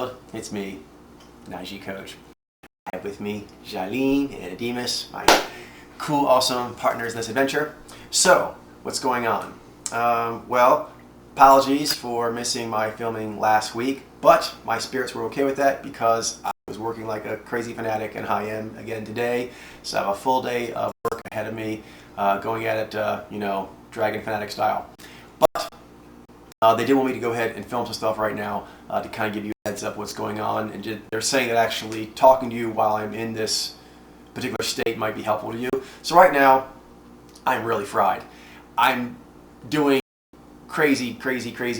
world, it's me, Naiji Coach. I have with me Jalene and Ademus, my cool, awesome partners in this adventure. So, what's going on? Well, apologies for missing my filming last week, but my spirits were okay with that because I was working like a crazy fanatic, and I am again today. So I have a full day of work ahead of me, going at it, Dragon Fanatic style. But they did want me to go ahead and film some stuff right now to kind of give you a heads up what's going on. And they're saying that actually talking to you while I'm in this particular state might be helpful to you. So right now, I'm really fried. I'm doing crazy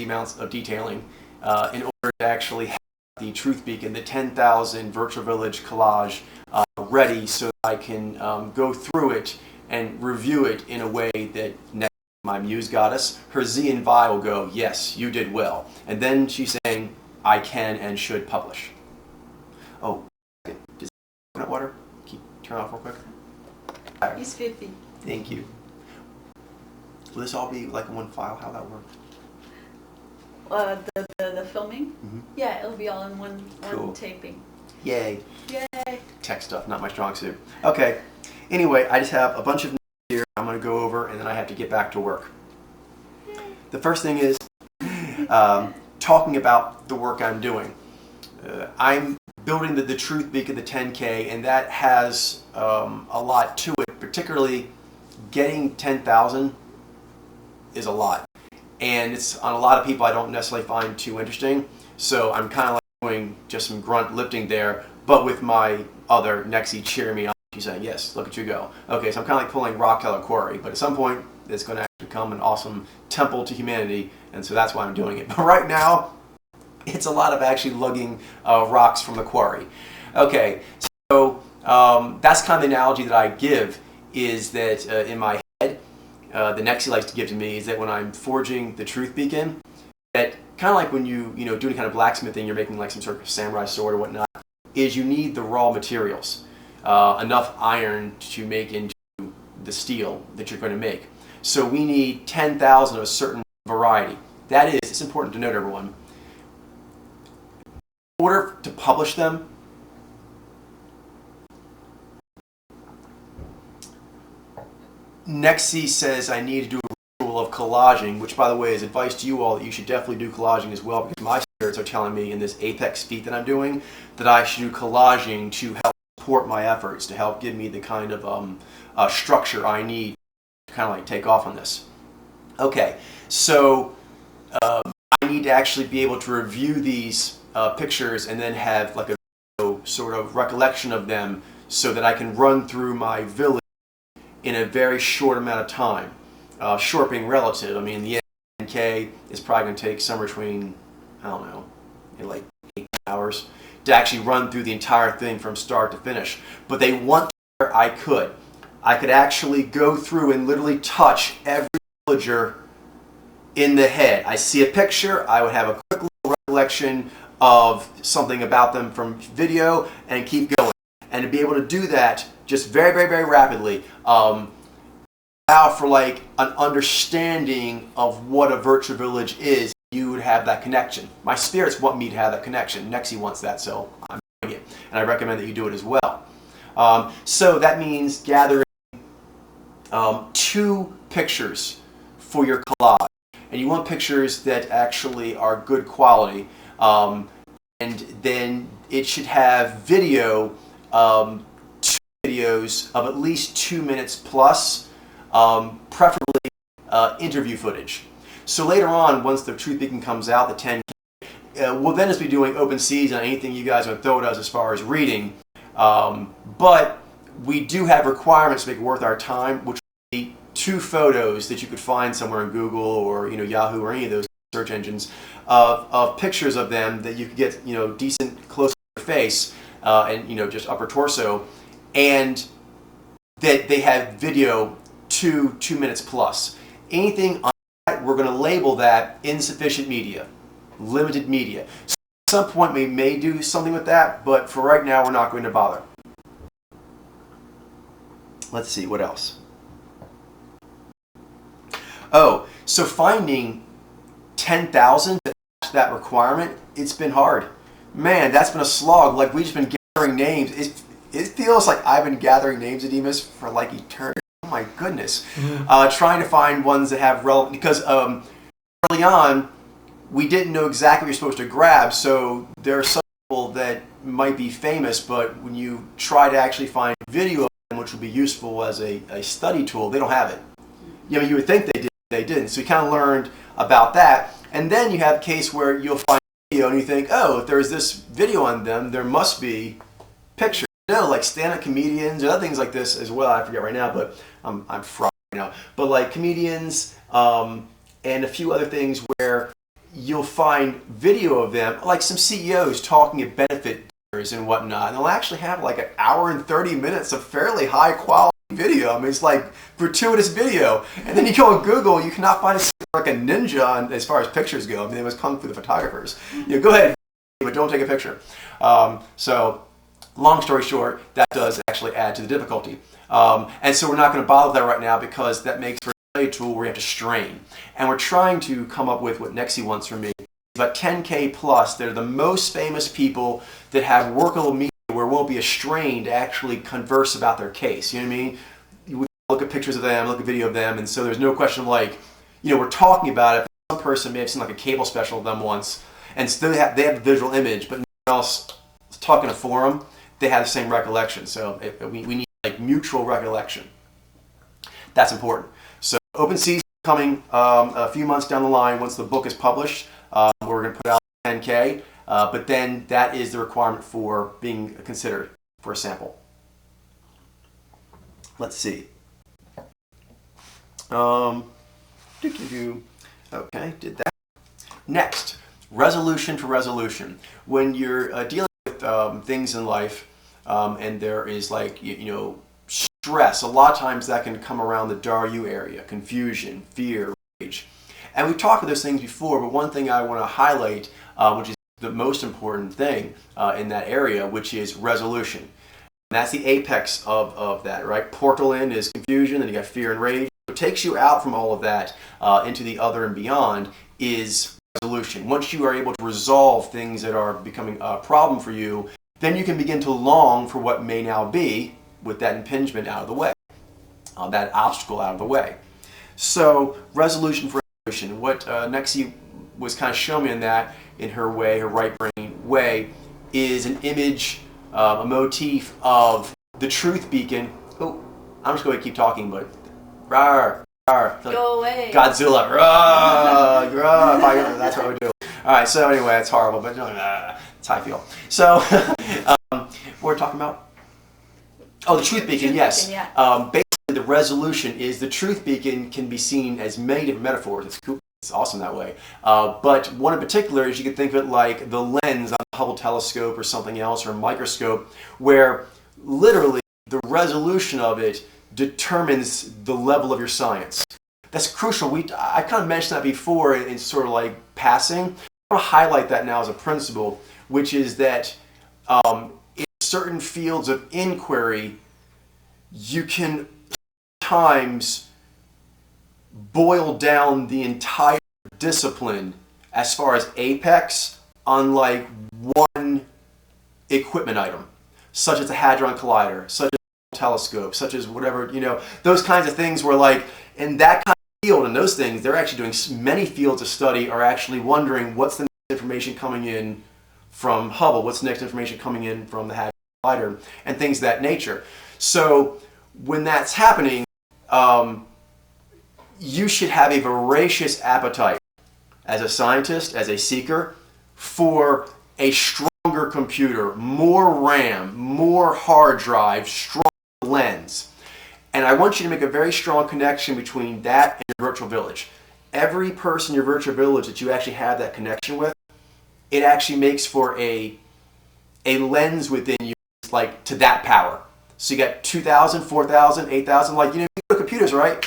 amounts of detailing in order to actually have the Truth Beacon, the 10,000 Virtual Village collage ready so that I can go through it and review it in a way that my muse goddess, her Z and Vi will go, yes, you did well. And then she's saying, I can and should publish. Oh, does coconut water turn off real quick? It's 50. Thank you. Will this all be like one file? How that work? The filming? Mm-hmm. Yeah, it'll be all in one Cool. taping. Yay. Yay. Tech stuff, not my strong suit. Okay. Anyway, I just have a bunch of notes here I'm going to go over, and then I have to get back to work. The first thing is talking about the work I'm doing. I'm building the Truth Beacon, the 10K, and that has a lot to it. Particularly, getting 10,000 is a lot, and it's on a lot of people I don't necessarily find too interesting. So I'm kind of like doing just some grunt lifting there, but with my other Nexi cheering me on. She's saying, yes, look at you go. Okay, so I'm kind of like pulling Raquel Quarry, but at some point it's going to actually become an awesome temple to humanity, and so that's why I'm doing it. But right now, it's a lot of actually lugging rocks from the quarry. Okay, so that's kind of the analogy that I give, is that in my head, the Nexi likes to give to me is that when I'm forging the Truth Beacon, that kind of like when you do any kind of blacksmithing, you're making like some sort of samurai sword or whatnot, is you need the raw materials. Enough iron to make into the steel that you're going to make. So we need 10,000 of a certain variety. That is, it's important to note, everyone, in order to publish them, Nexi says I need to do a ritual of collaging, which, by the way, is advice to you all that you should definitely do collaging as well, because my spirits are telling me in this apex feat that I'm doing that I should do collaging to help support my efforts, to help give me the kind of structure I need to kind of like take off on this. Okay, so I need to actually be able to review these pictures and then have like a sort of recollection of them so that I can run through my village in a very short amount of time. Short being relative. I mean, the 10K is probably going to take somewhere between, I don't know, like 8 hours to actually run through the entire thing from start to finish. But they want where I could actually go through and literally touch every villager in the head. I see a picture, I would have a quick little recollection of something about them from video and keep going. And to be able to do that just very rapidly, allow for like an understanding of what a virtual village is. You would have that connection. My spirits want me to have that connection. Nexi wants that, so I'm doing it. And I recommend that you do it as well. So that means gathering 2 pictures for your collage. And you want pictures that actually are good quality. And then it should have video, 2 videos of at least 2 minutes plus, preferably interview footage. So later on, once the Truth Beacon comes out, the 10K, we'll then just be doing open season on anything you guys want to throw at us as far as reading. But we do have requirements to make it worth our time, which would be 2 photos that you could find somewhere in Google or Yahoo or any of those search engines of pictures of them that you could get decent close to their face and just upper torso, and that they have video 2 minutes plus. Anything on that, we're going to label that insufficient media, limited media. So at some point we may do something with that, but for right now we're not going to bother. Let's see, what else? Oh, so finding 10,000 to match that requirement, it's been hard. man, that's been a slog. Like, we've just been gathering names. It feels like I've been gathering names at Demas for like eternity. Oh my goodness. Trying to find ones that have relevant, because early on, we didn't know exactly what you're supposed to grab, so there are some people that might be famous, but when you try to actually find video of them, which would be useful as a study tool, they don't have it. You know, you would think they didn't. So you kind of learned about that. And then you have a case where you'll find video and you think, oh, if there's this video on them, there must be pictures. No, like stand-up comedians and other things like this as well. I forget right now, but I'm fried right now. But like comedians and a few other things where you'll find video of them, like some CEOs talking at benefit dinners and whatnot. And they'll actually have like an hour and 30 minutes of fairly high quality video. I mean, it's like gratuitous video. And then you go on Google, you cannot find like a ninja as far as pictures go. I mean, it was kung fu the photographers. You know, go ahead, but don't take a picture. So long story short, that does actually add to the difficulty. And so we're not going to bother with that right now because that makes for a tool where you have to strain. And we're trying to come up with what Nexi wants from me. About 10K plus, they're the most famous people that have workable media where it won't be a strain to actually converse about their case. You know what I mean? You would look at pictures of them, look at video of them, and so there's no question of like, you know, we're talking about it. Some person may have seen like a cable special of them once, and still they have the visual image, but no one else talking a forum, they have the same recollection. So we need like mutual recollection. That's important. So open season coming a few months down the line once the book is published. We're going to put out 10K, but then that is the requirement for being considered for a sample. Let's see. Okay, did that. Next, resolution to resolution. When you're dealing with things in life and there is like, you know, stress, a lot of times that can come around the DARU area, confusion, fear, rage. And we've talked about those things before, but one thing I want to highlight, which is the most important thing in that area, which is resolution. And that's the apex of that, right? Portal-in is confusion, and you got fear and rage. What takes you out from all of that into the other and beyond is resolution. Once you are able to resolve things that are becoming a problem for you, then you can begin to long for what may now be with that impingement out of the way, that obstacle out of the way. So resolution for resolution. What Nexi was kind of showing me in that, in her way, her right brain way, is an image, a motif of the truth beacon. Oh, I'm just going to keep talking, but rawr, rawr, Go away. Godzilla, rawr, rawr, that's what I would do. All right, so anyway, it's horrible, but that's how I feel. So, what we're talking about? Oh, the truth beacon, yes. Beacon, yeah. Basically, the resolution is the truth beacon can be seen as many different metaphors. It's cool. It's awesome that way. But one in particular is you can think of it like the lens on the Hubble telescope or something else, or a microscope, where literally the resolution of it determines the level of your science. That's crucial. I kind of mentioned that before in sort of like passing. I want to highlight that now as a principle, which is that in certain fields of inquiry, you can sometimes boil down the entire discipline as far as apex on like one equipment item, such as a hadron collider, such as a telescope, such as whatever, you know, those kinds of things where like in that kind of field and those things, they're actually doing many fields of study are actually wondering what's the next information coming in from Hubble, what's the next information coming in from the hadron collider, and things of that nature. So when that's happening, you should have a voracious appetite as a scientist, as a seeker, for a stronger computer, more RAM, more hard drive, stronger lens. And I want you to make a very strong connection between that and your virtual village. Every person in your virtual village that you actually have that connection with, it actually makes for a lens within you, like to that power. So you got 2,000, 4,000, 8,000, like, you know, you go to computers, right?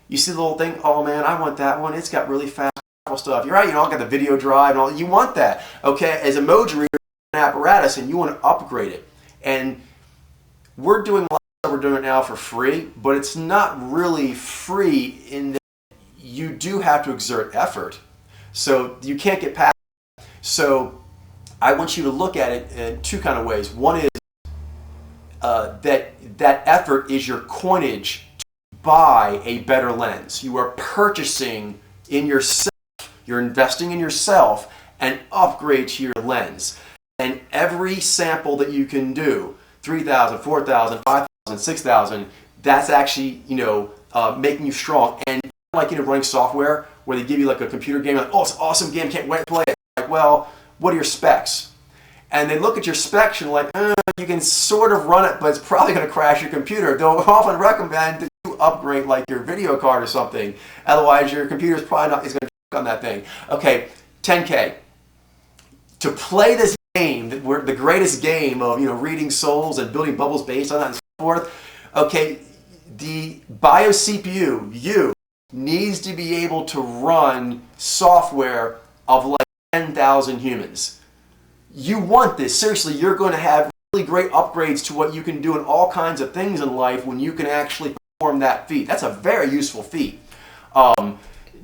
You see the little thing, oh man, I want that one. It's got really fast stuff. You're right, you know, I got the video drive and all. You want that, okay? As a Mojo reader, an apparatus, and you want to upgrade it. And we're doing a lot of stuff, we're doing it now for free, but it's not really free in that you do have to exert effort. So you can't get past it. So I want you to look at it in two kind of ways. One is that effort is your coinage to buy a better lens. You are purchasing in yourself, you're investing in yourself an upgrade to your lens. And every sample that you can do, 3,000, 4,000, 5,000, 6,000, that's actually, making you strong. And like, running software where they give you like a computer game, like, oh, it's an awesome game, can't wait to play it. Like, well, what are your specs? And they look at your specs and like, you can sort of run it, but it's probably going to crash your computer. They'll often recommend that you upgrade like your video card or something. Otherwise, your computer is probably not, is going to on that thing. Okay, 10K. To play this game, the greatest game of reading souls and building bubbles based on that and so forth. Okay, the BIOS CPU needs to be able to run software of like 10,000 humans. You want this. Seriously, you're going to have really great upgrades to what you can do in all kinds of things in life when you can actually perform that feat. That's a very useful feat.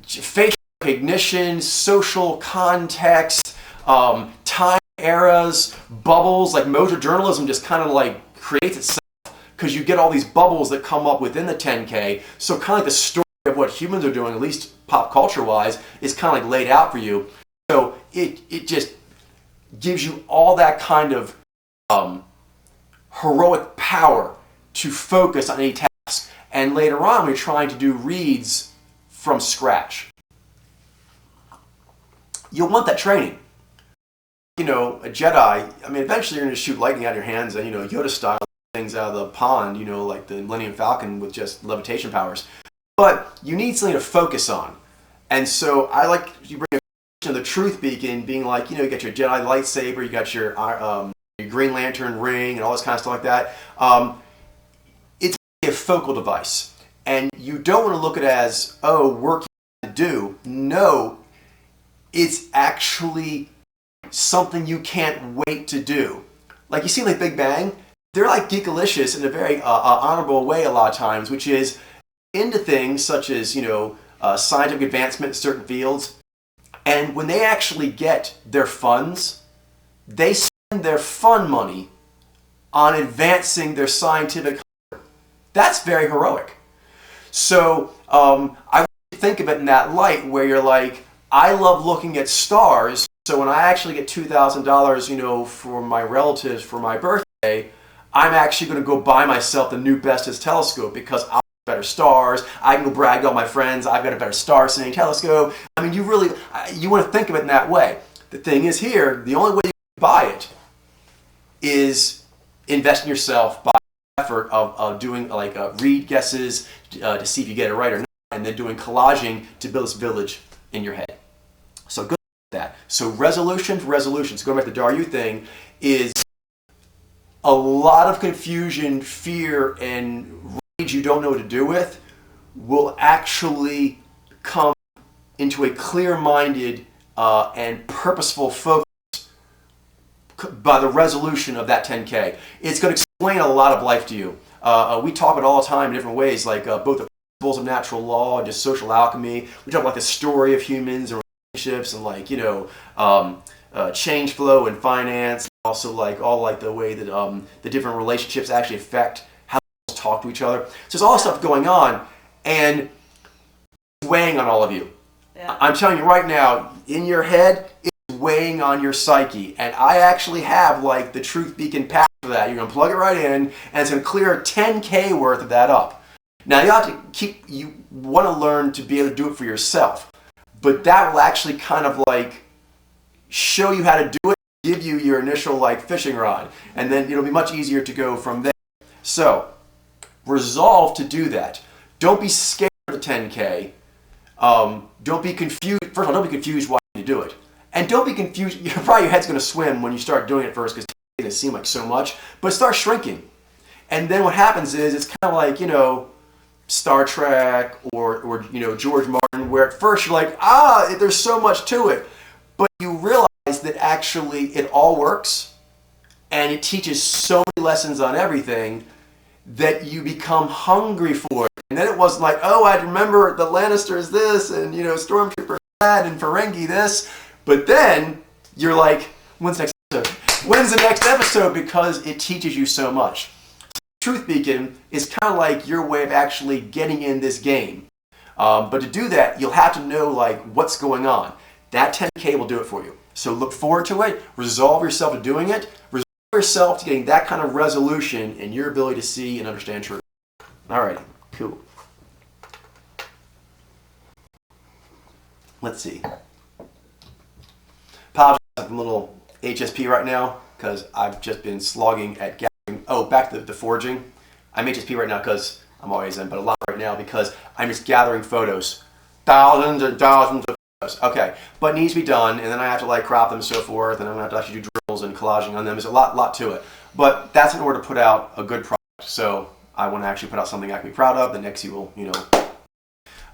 Facial recognition, social context, time eras, bubbles, like Mojo journalism just kind of like creates itself because you get all these bubbles that come up within the 10K. So kind of like the story of what humans are doing, at least pop culture wise, is kind of like laid out for you. So it just gives you all that kind of heroic power to focus on any task. And later on, when you're trying to do reads from scratch, you'll want that training. A Jedi, eventually you're going to shoot lightning out of your hands, and, Yoda style things out of the pond, like the Millennium Falcon with just levitation powers. But you need something to focus on. And so I like you bring the truth beacon being like, you got your Jedi lightsaber, you got your Green Lantern ring and all this kind of stuff like that. It's a focal device. And you don't want to look at it as, work you have to do. No, it's actually something you can't wait to do. Like you see like Big Bang, they're like geekalicious in a very honorable way a lot of times, which is into things such as, scientific advancement in certain fields. And when they actually get their funds, they spend their fund money on advancing their scientific. That's very heroic. So I want you to think of it in that light where you're like, I love looking at stars. So when I actually get $2,000, for my relatives for my birthday, I'm actually going to go buy myself the new bestest telescope because I'll better stars. I can go brag to all my friends. I've got a better star-seeing telescope. You want to think of it in that way. The thing is here, the only way you can buy it is invest in yourself by effort of doing like read guesses to see if you get it right or not, and then doing collaging to build this village in your head. So good at that. So resolutions. Going back to the Daru thing is a lot of confusion, fear, and you don't know what to do with will actually come into a clear-minded and purposeful focus by the resolution of that 10K. It's going to explain a lot of life to you. We talk about it all the time in different ways, like both the principles of natural law and just social alchemy. We talk about the story of humans and relationships and like change flow and finance. Also like all like the way that the different relationships actually affect talk to each other. So there's all this stuff going on, and it's weighing on all of you. Yeah. I'm telling you right now, in your head, it's weighing on your psyche. And I actually have like the Truth Beacon pack for that. You're going to plug it right in, and it's going to clear 10K worth of that up. Now you want to learn to be able to do it for yourself, but that will actually kind of like show you how to do it, give you your initial like fishing rod, and then it'll be much easier to go from there. So resolve to do that. Don't be scared of the 10K. Don't be confused. First of all, don't be confused why you do it. And don't be confused. Probably your head's going to swim when you start doing it first because it doesn't seem like so much. But start shrinking. And then what happens is it's kind of like, Star Trek or George Martin, where at first you're like, there's so much to it. But you realize that actually it all works. And it teaches so many lessons on everything that you become hungry for it. And then it wasn't like, I remember the Lannisters this, and Stormtrooper that, and Ferengi this. But then you're like, when's the next When's the next episode? Because it teaches you so much. Truth Beacon is kind of like your way of actually getting in this game. But to do that, you'll have to know like what's going on. That 10K will do it for you. So look forward to it. Resolve yourself to doing it. Resolve yourself to getting that kind of resolution in your ability to see and understand truth. Alrighty, cool. Let's see. Apologize, I'm a little HSP right now because I've just been slogging at gathering. Oh, back to the forging. I'm HSP right now because I'm always in, but a lot right now because I'm just gathering photos. Thousands and thousands of photos. Okay, but it needs to be done, and then I have to like crop them and so forth, and I'm going to have to actually do drills and collaging on them. There's a lot to it. But that's in order to put out a good product. So I want to actually put out something I can be proud of. The next you will,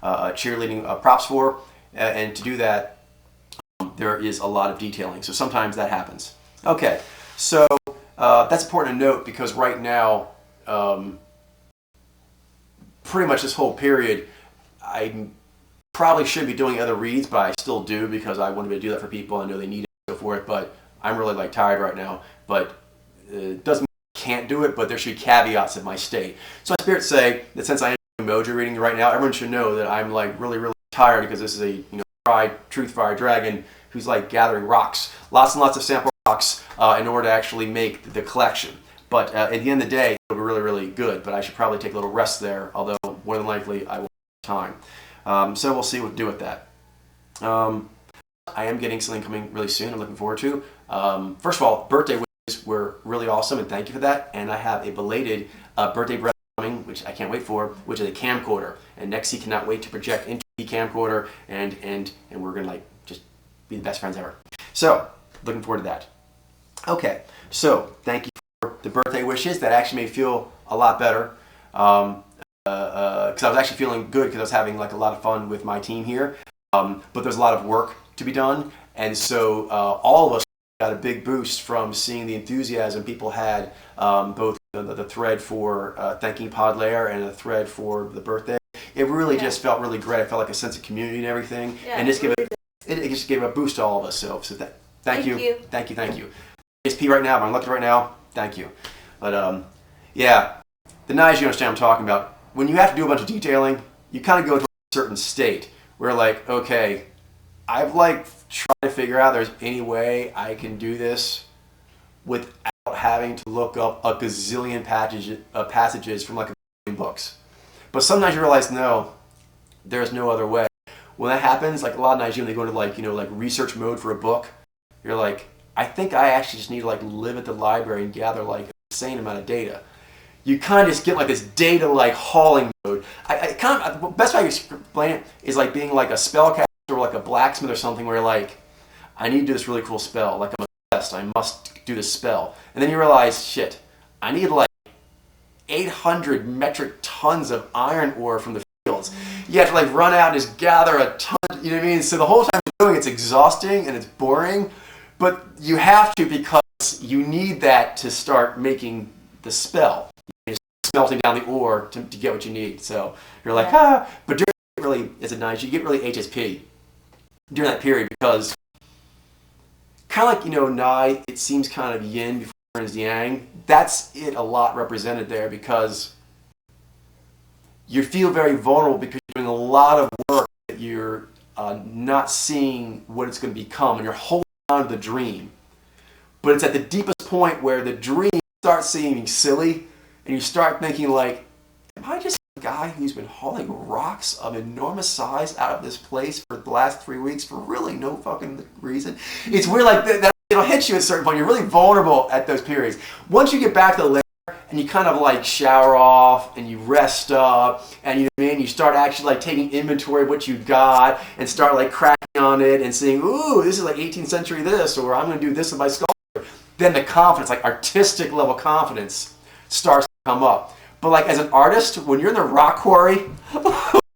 cheerleading props for. And to do that, there is a lot of detailing. So sometimes that happens. Okay, so that's important to note because right now, pretty much this whole period, I probably should be doing other reads, but I still do because I want to be able to do that for people. I know they need it and so forth, but I'm really like tired right now. But it doesn't mean I can't do it, but there should be caveats in my state. So my spirits say that since I am doing Mojo reading right now, everyone should know that I'm like really tired because this is a Truth Fire Dragon who's like gathering rocks, lots and lots of sample rocks in order to actually make the collection. But at the end of the day, it'll be really good. But I should probably take a little rest there, although more than likely I will have time. So we'll see what to do with that. I am getting something coming really soon. I'm looking forward to. First of all, birthday wishes were really awesome, and thank you for that. And I have a belated birthday present coming, which I can't wait for, which is a camcorder. And Nexi cannot wait to project into the camcorder, and we're gonna like just be the best friends ever. So looking forward to that. Okay, so thank you for the birthday wishes. That actually made me feel a lot better. Because I was actually feeling good because I was having like a lot of fun with my team here. But there's a lot of work to be done, and so all of us got a big boost from seeing the enthusiasm people had, both the thread for thanking Podlayer and the thread for the birthday. It really just felt really great. I felt like a sense of community and everything, and just it just gave a boost to all of us. So thank you. SP right now, but I'm looking right now. Thank you. But yeah, the knives you understand what I'm talking about. When you have to do a bunch of detailing, you kind of go to a certain state where like, okay, I've like tried to figure out there's any way I can do this without having to look up a gazillion passages from like a million books. But sometimes you realize, no, there's no other way. When that happens, like a lot of nights when they go into like, like research mode for a book, you're like, I think I actually just need to like live at the library and gather like an insane amount of data. You kind of just get like this data like hauling mode. The best way I can explain it is like being like a spellcaster or like a blacksmith or something where you're like, I need to do this really cool spell. Like I'm obsessed, I must do this spell. And then you realize, shit, I need like 800 metric tons of iron ore from the fields. You have to like run out and just gather a ton, you know what I mean? So the whole time you're doing it's exhausting and it's boring, but you have to because you need that to start making the spell. You're smelting down the ore to get what you need. So you're like, but during really, it's a nice, you get really HSP during that period because kind of like, Nai, it seems kind of yin before it turns yang. That's it a lot represented there because you feel very vulnerable because you're doing a lot of work that you're not seeing what it's going to become and you're holding on to the dream. But it's at the deepest point where the dream starts seeming silly and you start thinking like, am I just a guy who's been hauling rocks of enormous size out of this place for the last 3 weeks for really no fucking reason? It's weird like that it'll hit you at a certain point. You're really vulnerable at those periods. Once you get back to the lair and you kind of like shower off and you rest up and you start actually like taking inventory of what you got and start like cracking on it and saying, ooh, this is like 18th century this, or I'm going to do this in my sculpture. Then the confidence, like artistic level confidence starts to come up. But like as an artist, when you're in the rock quarry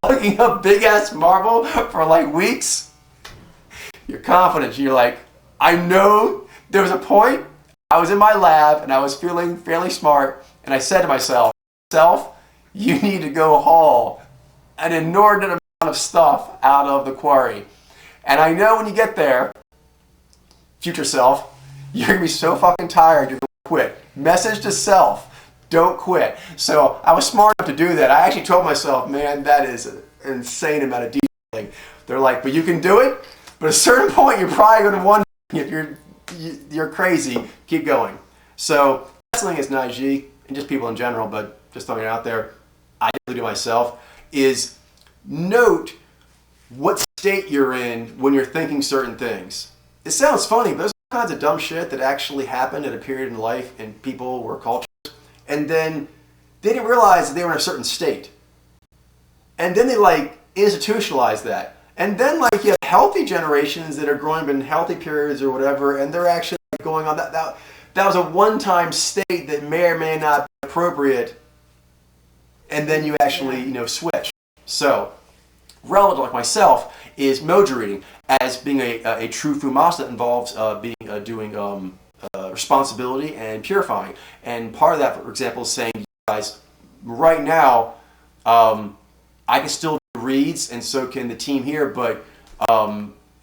looking up big ass marble for like weeks, you're confident. You're like, I know there was a point I was in my lab and I was feeling fairly smart and I said to myself, you need to go haul an inordinate amount of stuff out of the quarry. And I know when you get there, future self, You're going to be so fucking tired, you're going to quit. Message to self, don't quit. So I was smart enough to do that. I actually told myself, man, that is an insane amount of detailing. They're like, but you can do it? But at a certain point, you're probably going to wonder if you're crazy, keep going. So that's something as Naiji, and just people in general, but just throwing it out there, I definitely do myself, is note what state you're in when you're thinking certain things. It sounds funny, but there's all kinds of dumb shit that actually happened at a period in life and people or cultures, and then they didn't realize that they were in a certain state. And then they like institutionalized that. And then like you have healthy generations that are growing up in healthy periods or whatever, and they're actually going on that was a one-time state that may or may not be appropriate, and then you actually switch. So relevant like myself is mojo reading as being a true fumasa that involves doing responsibility and purifying. And part of that, for example, is saying, you guys, right now, I can still do reads, and so can the team here, but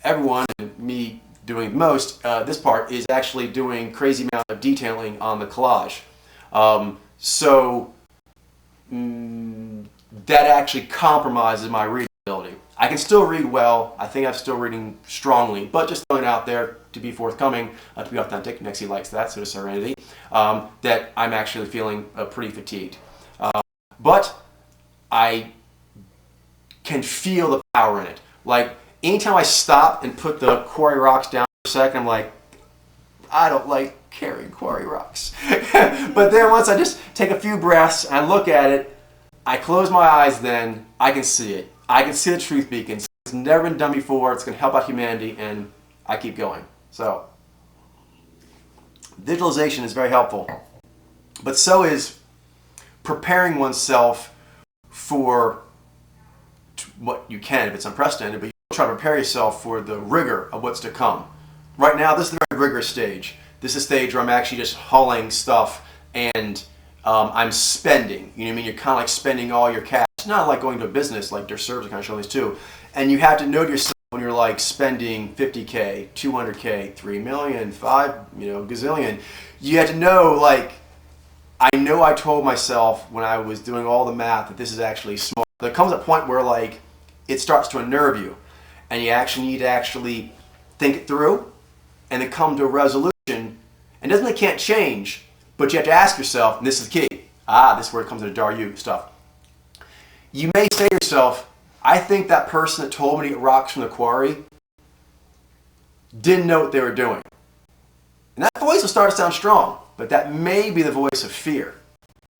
everyone, and me doing the most, this part is actually doing crazy amount of detailing on the collage. That actually compromises my reading ability. I can still read well. I think I'm still reading strongly, but just throwing it out there to be forthcoming, to be authentic. Nexie likes that, so does Serenity. That I'm actually feeling pretty fatigued. But I can feel the power in it. Like, anytime I stop and put the quarry rocks down for a second, I'm like, I don't like carrying quarry rocks. But then once I just take a few breaths, I look at it, I close my eyes, then I can see it. I can see the truth beacons. It's never been done before. It's going to help out humanity, and I keep going. So, visualization is very helpful. But so is preparing oneself for what you can if it's unprecedented, but you try to prepare yourself for the rigor of what's to come. Right now, this is the very rigorous stage. This is a stage where I'm actually just hauling stuff and I'm spending. You know what I mean? You're kind of like spending all your cash. It's not like going to a business like their servers are kind of showing this too. And you have to know to yourself when you're like spending 50K, 200K, 3 million, 5, gazillion. You have to know, like, I know I told myself when I was doing all the math that this is actually smart. There comes a point where like it starts to unnerve you, and you actually need to actually think it through and then come to a resolution. And it doesn't mean it can't change, but you have to ask yourself, and this is the key. This is where it comes into Daryu stuff. You may say to yourself, I think that person that told me to get rocks from the quarry didn't know what they were doing. And that voice will start to sound strong, but that may be the voice of fear,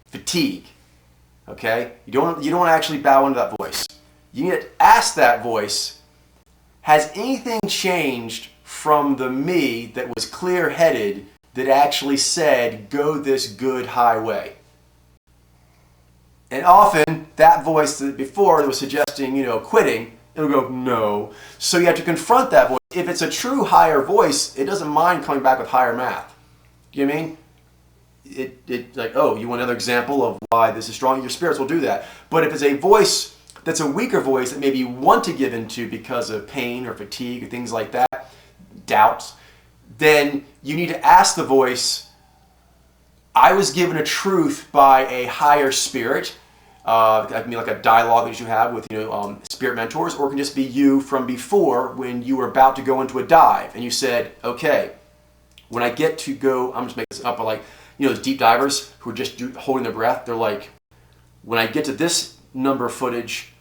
fatigue. Okay? You don't want to actually bow into that voice. You need to ask that voice, has anything changed from the me that was clear-headed that actually said, go this good highway? And often, that voice that before was suggesting, quitting, it'll go, no. So you have to confront that voice. If it's a true higher voice, it doesn't mind coming back with higher math. You know what I mean? It like, oh, you want another example of why this is strong? Your spirits will do that. But if it's a voice that's a weaker voice that maybe you want to give into because of pain or fatigue or things like that, doubts, then you need to ask the voice, I was given a truth by a higher spirit. That can be like a dialogue that you have with spirit mentors, or it can just be you from before when you were about to go into a dive and you said, okay, when I get to go, I'm just making this up, but like, those deep divers who are just holding their breath, they're like, when I get to this number of footage,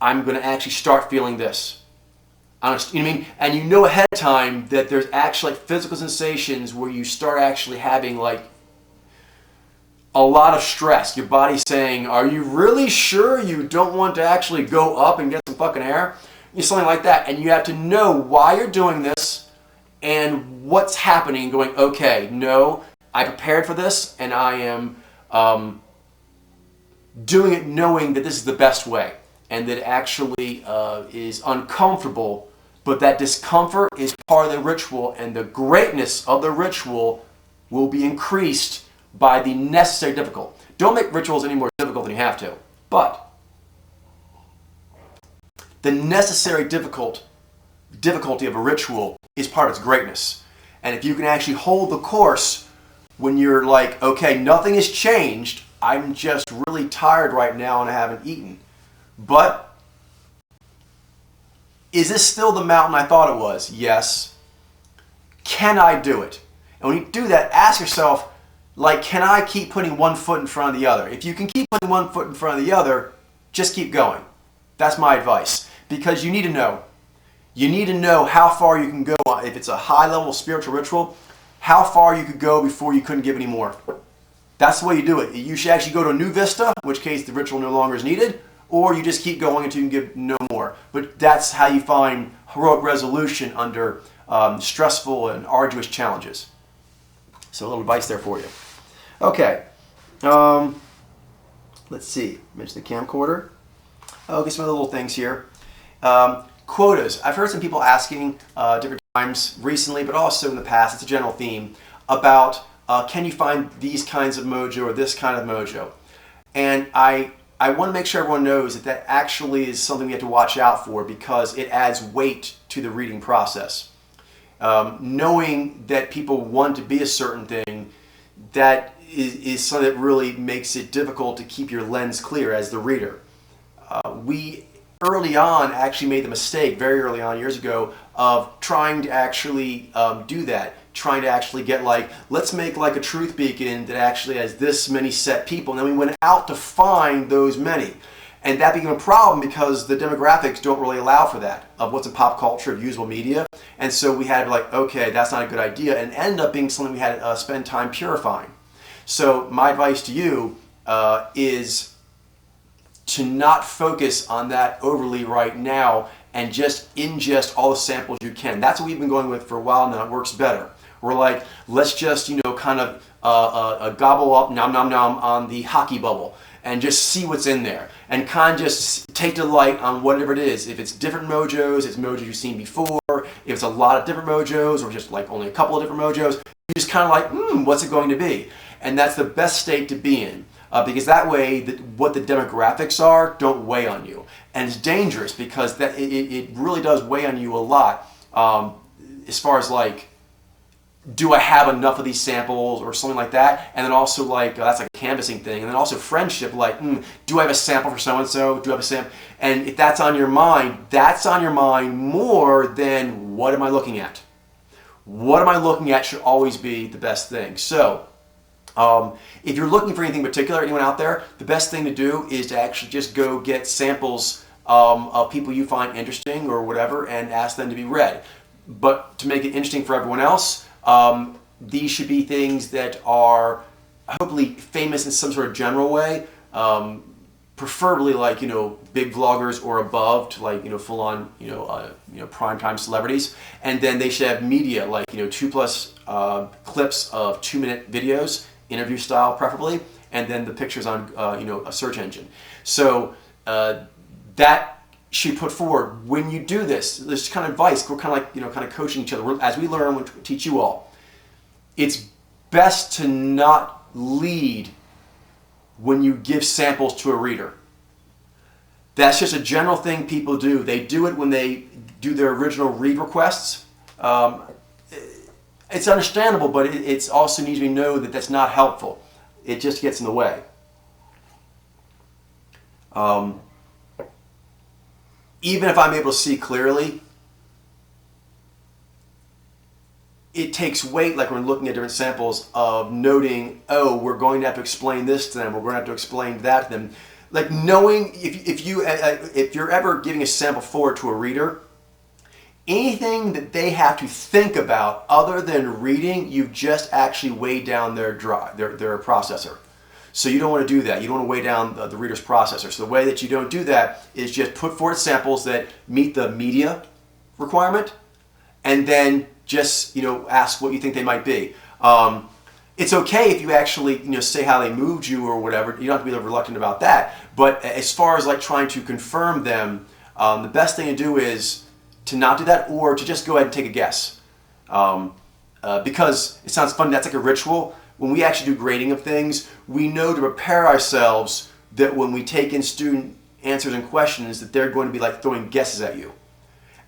I'm going to actually start feeling this. You know what I mean? And you know ahead of time that there's actually like physical sensations where you start actually having like a lot of stress. Your body's saying, are you really sure you don't want to actually go up and get some fucking air? Something like that. And you have to know why you're doing this and what's happening, going, okay, no, I prepared for this, and I am doing it knowing that this is the best way, and that it actually is uncomfortable, but that discomfort is part of the ritual, and the greatness of the ritual will be increased by the necessary difficult. Don't make rituals any more difficult than you have to, but the necessary difficulty of a ritual is part of its greatness. And if you can actually hold the course when you're like, okay, nothing has changed, I'm just really tired right now and I haven't eaten. But is this still the mountain I thought it was? Yes. Can I do it? And when you do that, ask yourself, like, can I keep putting one foot in front of the other? If you can keep putting one foot in front of the other, just keep going. That's my advice. Because you need to know. You need to know how far you can go. If it's a high-level spiritual ritual, how far you could go before you couldn't give any more. That's the way you do it. You should actually go to a new vista, in which case the ritual no longer is needed, or you just keep going until you can give no more. But that's how you find heroic resolution under stressful and arduous challenges. So a little advice there for you. Okay. Let's see. Mention the camcorder. Okay, some other little things here. Quotas. I've heard some people asking different times recently, but also in the past, it's a general theme, about can you find these kinds of mojo or this kind of mojo? And I want to make sure everyone knows that that actually is something we have to watch out for because it adds weight to the reading process. Knowing that people want to be a certain thing, that is something that really makes it difficult to keep your lens clear as the reader. We early on actually made the mistake, very early on, years ago, of trying to actually do that. Trying to actually get like, let's make like a truth beacon that actually has this many set people. And then we went out to find those many. And that became a problem because the demographics don't really allow for that, of what's in pop culture, of usable media. And so we had to be like, okay, that's not a good idea. And it ended up being something we had to spend time purifying. So my advice to you is to not focus on that overly right now and just ingest all the samples you can. That's what we've been going with for a while now. It works better. We're like, let's just, kind of gobble up nom nom nom on the hockey bubble and just see what's in there and kind of just take delight on whatever it is. If it's different mojos, it's mojos you've seen before. If it's a lot of different mojos or just like only a couple of different mojos, you just kind of like, what's it going to be? And that's the best state to be in. Because that way, what the demographics are don't weigh on you. And it's dangerous because it really does weigh on you a lot as far as like, do I have enough of these samples or something like that? And then also like, that's like a canvassing thing. And then also friendship, like, do I have a sample for so-and-so? Do I have a sample? And if that's on your mind, that's on your mind more than what am I looking at? What am I looking at should always be the best thing. So, if you're looking for anything particular, anyone out there, the best thing to do is to actually just go get samples of people you find interesting or whatever and ask them to be read. But to make it interesting for everyone else, these should be things that are hopefully famous in some sort of general way, preferably like, big vloggers or above to like, full-on, primetime celebrities. And then they should have media like, 2+ clips of 2-minute videos, interview style preferably, and then the pictures on, a search engine. So that should put forward. When you do this kind of advice, we're kind of like, kind of coaching each other. As we learn, we teach you all. It's best to not lead when you give samples to a reader. That's just a general thing people do. They do it when they do their original read requests. It's understandable, but it's also needs to be known that that's not helpful. It just gets in the way. Even if I'm able to see clearly, it takes weight, like when looking at different samples, of noting, oh, we're going to have to explain this to them, we're going to have to explain that to them. Like knowing, if you're ever giving a sample forward to a reader, anything that they have to think about other than reading, you've just actually weighed down their processor. So you don't want to do that. You don't want to weigh down the reader's processor. So the way that you don't do that is just put forward samples that meet the media requirement, and then just ask what you think they might be. It's okay if you actually say how they moved you or whatever. You don't have to be reluctant about that. But as far as like trying to confirm them, the best thing to do is to not do that, or to just go ahead and take a guess. Because it sounds funny, that's like a ritual. When we actually do grading of things, we know to prepare ourselves that when we take in student answers and questions, that they're going to be like throwing guesses at you.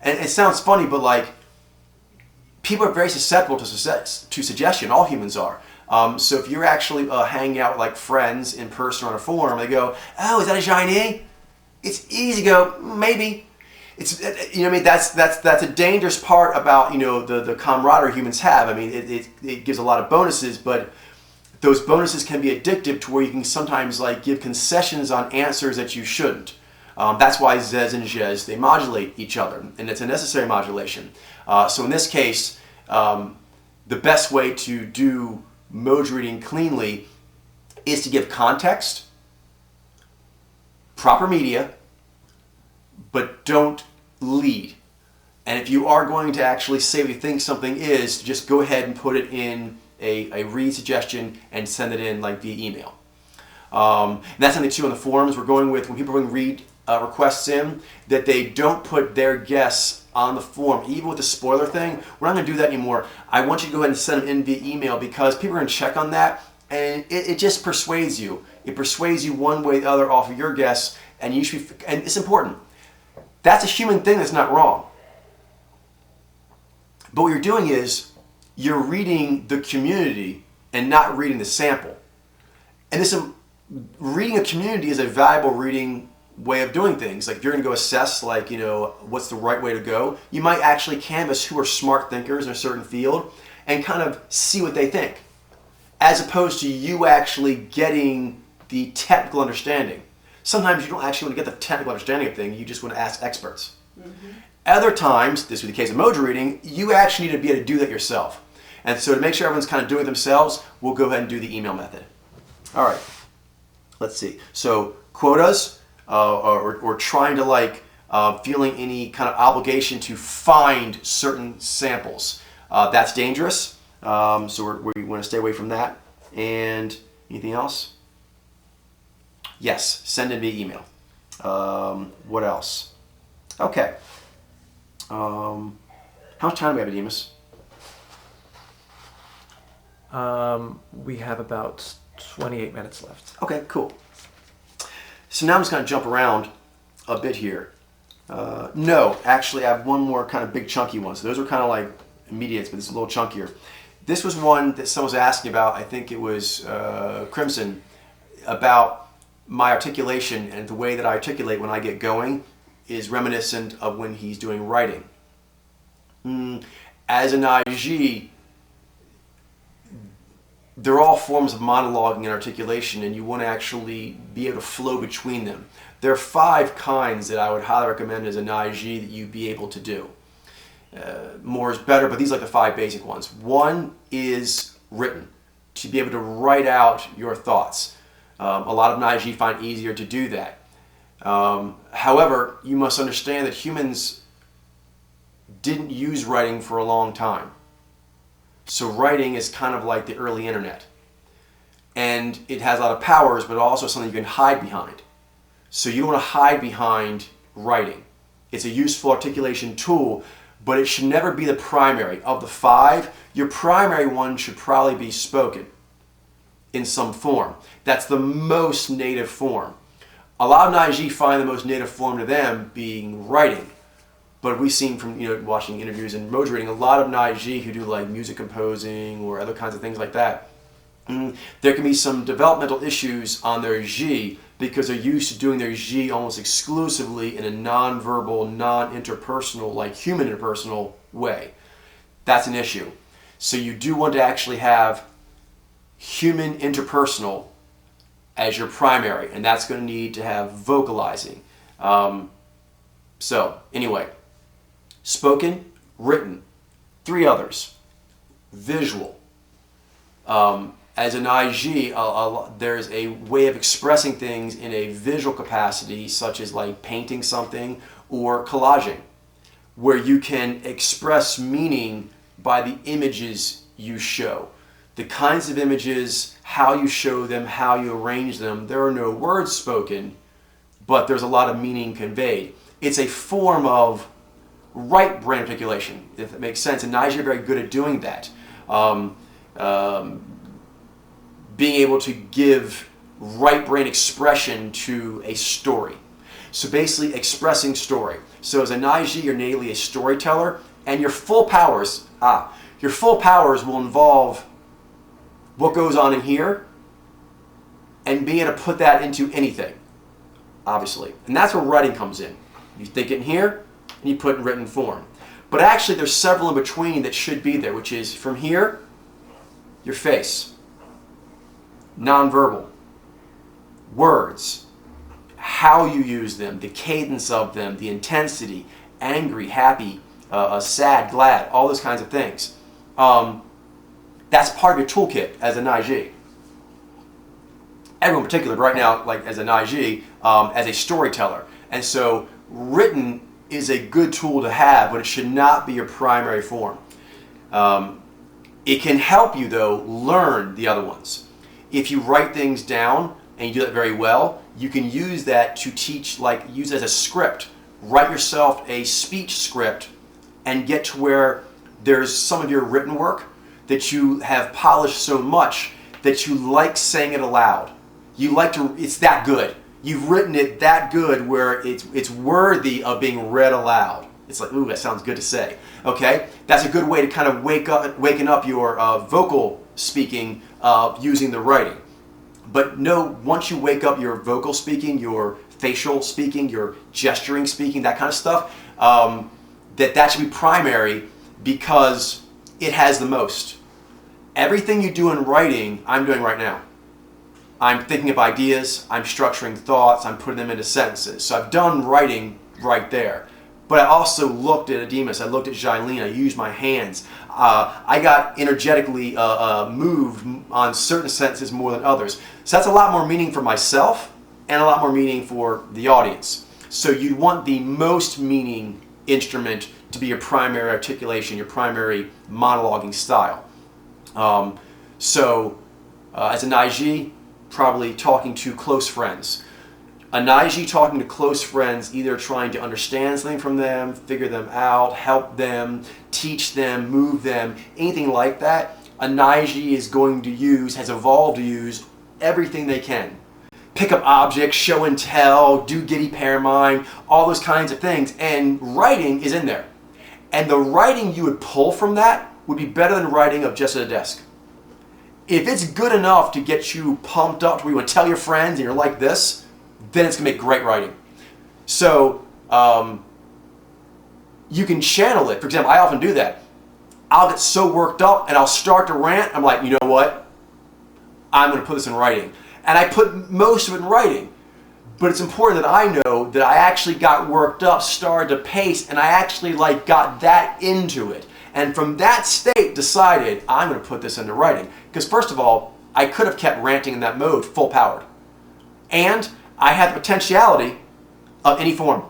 And it sounds funny, but like people are very susceptible to suggestion. All humans are. So if you're actually hanging out with like friends in person or on a forum, they go, "Oh, is that a Chinese?" It's easy to go, maybe. It's, you know what I mean? That's a dangerous part about, you know, the camaraderie humans have. I mean, it gives a lot of bonuses, but those bonuses can be addictive to where you can sometimes like give concessions on answers that you shouldn't. That's why Zez and Jez, they modulate each other, and it's a necessary modulation. So in this case, the best way to do emoji reading cleanly is to give context, proper media, but don't lead. And if you are going to actually say what you think something is, just go ahead and put it in a read suggestion and send it in like via email. And that's something too on the forums. We're going with, when people bring read requests in, that they don't put their guess on the form. Even with the spoiler thing, we're not going to do that anymore. I want you to go ahead and send them in via email, because people are going to check on that, and it just persuades you. It persuades you one way or the other off of your guess, and you should be, and it's important. That's a human thing that's not wrong. But what you're doing is you're reading the community and not reading the sample. And this reading a community is a valuable reading way of doing things. Like if you're going to go assess, like, you know, what's the right way to go, you might actually canvass who are smart thinkers in a certain field and kind of see what they think, as opposed to you actually getting the technical understanding. Sometimes you don't actually want to get the technical understanding of things, you just want to ask experts. Mm-hmm. Other times, this would be the case of emoji reading, you actually need to be able to do that yourself. And so to make sure everyone's kind of doing it themselves, we'll go ahead and do the email method. All right, let's see. So quotas, or trying to like, feeling any kind of obligation to find certain samples. That's dangerous, so we want to stay away from that. And anything else? Yes, send in via email. What else? Okay. How much time do we have, Demas? We have about 28 minutes left. Okay, cool. So now I'm just going to jump around a bit here. No, actually I have one more kind of big chunky one. So those are kind of like immediates, but this is a little chunkier. This was one that someone was asking about, I think it was Crimson, about my articulation, and the way that I articulate when I get going is reminiscent of when he's doing writing. As an IG, they're all forms of monologuing and articulation, and you want to actually be able to flow between them. There are 5 kinds that I would highly recommend as an IG that you be able to do. More is better, but these are like the 5 basic ones. One is written, to be able to write out your thoughts. A lot of IG find it easier to do that. However, you must understand that humans didn't use writing for a long time. So writing is kind of like the early internet. And it has a lot of powers, but also something you can hide behind. So you don't want to hide behind writing. It's a useful articulation tool, but it should never be the primary. Of the 5, your primary one should probably be spoken in some form. That's the most native form. A lot of IG find the most native form to them being writing. But we've seen from, you know, watching interviews and emoji reading, a lot of IG who do like music composing or other kinds of things like that, there can be some developmental issues on their G because they're used to doing their G almost exclusively in a non-verbal, non-interpersonal, like human interpersonal way. That's an issue. So you do want to actually have human interpersonal as your primary, and that's going to need to have vocalizing. So anyway, spoken, written. 3 others. Visual. As an IG, there's a way of expressing things in a visual capacity, such as like painting something or collaging, where you can express meaning by the images you show. The kinds of images, how you show them, how you arrange them. There are no words spoken, but there's a lot of meaning conveyed. It's a form of right brain articulation, if that makes sense. And IG are very good at doing that. Being able to give right brain expression to a story. So basically expressing story. So as an IG, you're natively a storyteller. And your full powers, will involve what goes on in here and being able to put that into anything, obviously. And that's where writing comes in. You think it in here, and you put it in written form. But actually, there's several in between that should be there, which is from here, your face, nonverbal, words, how you use them, the cadence of them, the intensity, angry, happy, sad, glad, all those kinds of things. That's part of your toolkit as an IG. Everyone in particular, right now, like as an IG, as a storyteller. And so written is a good tool to have, but it should not be your primary form. It can help you, though, learn the other ones. If you write things down and you do that very well, you can use that to teach, use as a script. Write yourself a speech script and get to where there's some of your written work that you have polished so much that you like saying it aloud. You like to, it's that good. You've written it that good where it's worthy of being read aloud. It's like, ooh, that sounds good to say. Okay? That's a good way to kind of waken up your vocal speaking using the writing. But no, once you wake up your vocal speaking, your facial speaking, your gesturing speaking, that kind of stuff, that should be primary because it has the most. Everything you do in writing, I'm doing right now. I'm thinking of ideas, I'm structuring thoughts, I'm putting them into sentences. So I've done writing right there. But I also looked at Ademus, I looked at Jailene, I used my hands. I got energetically moved on certain sentences more than others. So that's a lot more meaning for myself and a lot more meaning for the audience. So you'd want the most meaning instrument to be your primary articulation, your primary monologuing style. As an IG, probably talking to close friends. An IG talking to close friends, either trying to understand something from them, figure them out, help them, teach them, move them, anything like that, an IG is going to use, has evolved to use everything they can. Pick up objects, show and tell, do giddy pair mind, all those kinds of things, and writing is in there. And the writing you would pull from that would be better than writing of just at a desk. If it's good enough to get you pumped up to where you want to tell your friends and you're like this, then it's going to make great writing. So you can channel it. For example, I often do that. I'll get so worked up and I'll start to rant. I'm like, you know what? I'm going to put this in writing. And I put most of it in writing. But it's important that I know that I actually got worked up, started to pace, and I actually got that into it. And from that state decided, I'm going to put this into writing. Because first of all, I could have kept ranting in that mode full powered. And I had the potentiality of any form.